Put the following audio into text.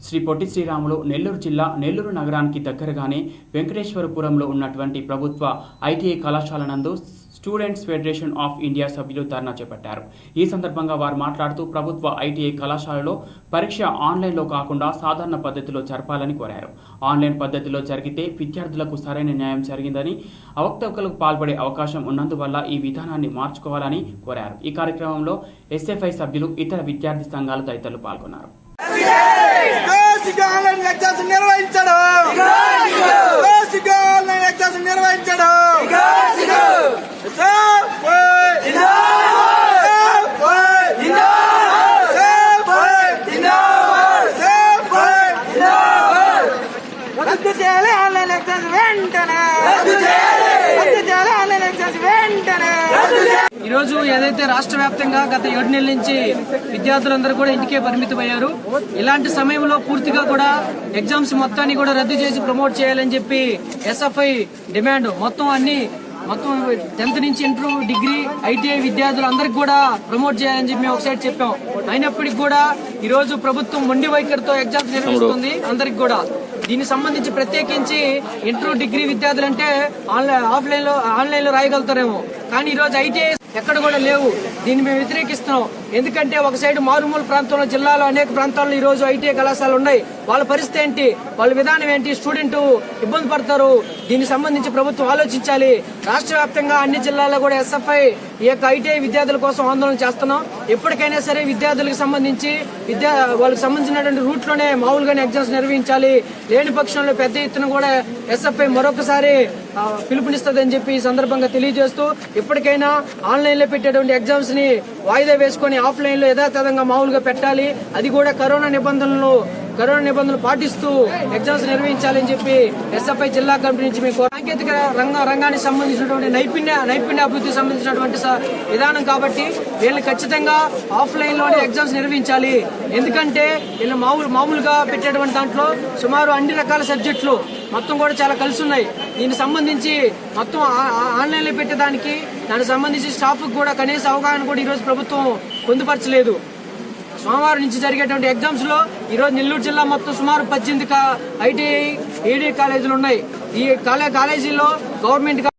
శ్రీ పొట్టి శ్రీరాములు నెల్లూరు జిల్లా నెల్లూరు నగరానికి దగ్గరగానే వెంకటేశ్వరపురంలో ఉన్నటువంటి ప్రభుత్వ ఐటీఐ కళాశాల నందు స్టూడెంట్స్ ఫెడరేషన్ ఆఫ్ ఇండియా సభ్యులు ధర్నా చేపట్టారు. ఈ సందర్భంగా వారు మాట్లాడుతూ ప్రభుత్వ ఐటీఐ కళాశాలలో పరీక్ష ఆన్లైన్లో కాకుండా సాధారణ పద్ధతిలో జరపాలని కోరారు. ఆన్లైన్ పద్ధతిలో జరిగితే విద్యార్థులకు సరైన న్యాయం జరిగిందని, అవకతవకలకు పాల్పడే అవకాశం ఉన్నందువల్ల ఈ విధానాన్ని మార్చుకోవాలని కోరారు. ఈ కార్యక్రమంలో ఎస్ఎఫ్ఐ సభ్యులు, ఇతర విద్యార్థి సంఘాలు తదితరులు పాల్గొన్నారు. ఈరోజు ఏదైతే రాష్ట్ర వ్యాప్తంగా గత 7 నెలల నుంచి విద్యార్థులందరూ కూడా ఇంటికే పరిమితమయ్యారు. ఇలాంటి సమయంలో పూర్తిగా కూడా ఎగ్జామ్స్ మొత్తాన్ని కూడా రద్దు చేసి ప్రమోట్ చేయాలని చెప్పి ఎస్ఎఫ్ఐ డిమాండ్. మొత్తం 10th నుంచి ఇంటర్, డిగ్రీ, ఐటీఐ విద్యార్థులందరికీ కూడా ప్రమోట్ చేయాలని చెప్పి మేము ఒకసారి చెప్పాం. అయినప్పటికీ కూడా ఈ రోజు ప్రభుత్వం మొండి వైఖరితో ఎగ్జామ్స్ నిర్వహిస్తుంది అందరికి కూడా. దీనికి సంబంధించి ప్రత్యేకించి ఇంటర్, డిగ్రీ విద్యార్థులంటే ఆన్లైన్లో రాయగలుగుతారేమో, కానీ ఈ రోజు ఐటీఐ ఎక్కడ కూడా లేవు. దీన్ని మేము వ్యతిరేకిస్తున్నాం. ఎందుకంటే ఒక సైడ్ మారుమూల ప్రాంతంలో, జిల్లాలో అనేక ప్రాంతాల్లో ఈ రోజు ఐటీఐ కళాశాలలు ఉన్నాయి. వాళ్ళ పరిస్థితి ఏంటి, వాళ్ళ విధానం ఏంటి, స్టూడెంట్ ఇబ్బంది పడతారు. దీనికి సంబంధించి ప్రభుత్వం ఆలోచించాలి. రాష్ట్ర వ్యాప్తంగా అన్ని జిల్లాల్లో కూడా ఎస్ఎఫ్ఐ ఈ యొక్క ఐటీఐ విద్యార్థుల కోసం ఆందోళన చేస్తున్నాం. ఎప్పటికైనా సరే విద్యార్థులకు సంబంధించి వాళ్ళకి సంబంధించినటువంటి రూట్ లోనే మామూలుగానే ఎగ్జామ్స్ నిర్వహించాలి. లేని పక్షంలో పెద్ద ఎత్తున కూడా ఎస్ఎఫ్ఐ మరొకసారి పిలుపునిస్తుందని చెప్పి ఈ సందర్భంగా తెలియజేస్తూ, ఇప్పటికైనా ఆన్లైన్ లో పెట్టేటువంటి ఎగ్జామ్స్ ని వాయిదా వేసుకుని ఆఫ్లైన్ లో యథాతథంగా మామూలుగా పెట్టాలి. అది కూడా కరోనా నిబంధనలు పాటిస్తూ ఎగ్జామ్స్ నిర్వహించాలని చెప్పి ఎస్ఎఫ్ఐ జిల్లా కమిటీ నుంచి మీకు సాంకేతిక రంగానికి సంబంధించినటువంటి నైపుణ్య అభివృద్ధికి సంబంధించినటువంటి విధానం కాబట్టి వీళ్ళు ఖచ్చితంగా ఆఫ్లైన్ లోనే ఎగ్జామ్స్ నిర్వహించాలి. ఎందుకంటే వీళ్ళు మామూలుగా పెట్టేటువంటి దాంట్లో సుమారు అన్ని రకాల సబ్జెక్టులు మొత్తం కూడా చాలా కలిసి ఉన్నాయి. దీనికి సంబంధించి మొత్తం ఆన్లైన్ లో పెట్టేదానికి, దానికి సంబంధించి స్టాఫ్ కూడా కనీస అవగాహన కూడా ఈ రోజు ప్రభుత్వం పొందుపరచలేదు. సోమవారం నుంచి జరిగేటువంటి ఎగ్జామ్స్ లో ఈ రోజు నెల్లూరు జిల్లా మొత్తం సుమారు 18 ఐటీఐ, ఏడీ కాలేజీలు ఉన్నాయి. ఈ కాలేజీలో గవర్నమెంట్